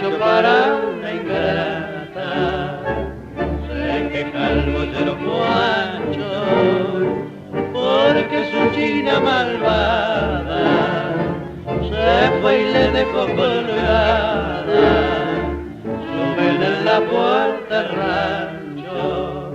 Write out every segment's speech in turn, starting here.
mucho para una ingrata. Se queja el boyero Juancho porque su china malvada se fue y le dejó colgada su vela en la puerta del rancho.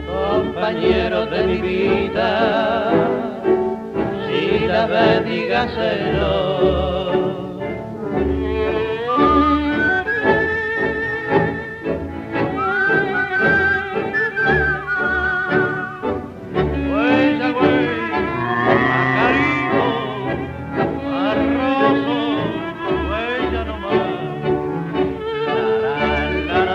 Compañero de mi vida, si la ves dígaselo. Huella, güey, Macarito, Barroso, huella nomás. La, la,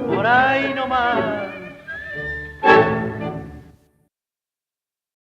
por ahí nomás.